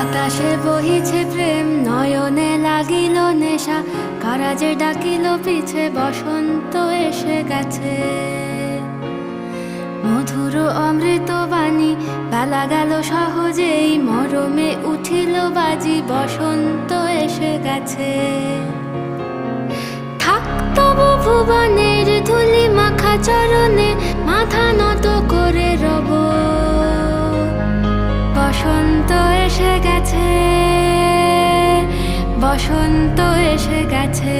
বাতাসে বহিছে প্রেম, নয়নে লাগিল নেশা, কারাজে ডাকিল পিছে, বসন্ত এসে গেছে। মধুর অমৃত বাণী, বেলা গেল সহজেই, মরমে উঠিল বাজি, বসন্ত এসে গেছে। থাক তবু ভুবনের ধুলি মাখা চরণে, মাথা নত করে রব। বসন্ত এসে গেছে, বসন্ত এসে গেছে।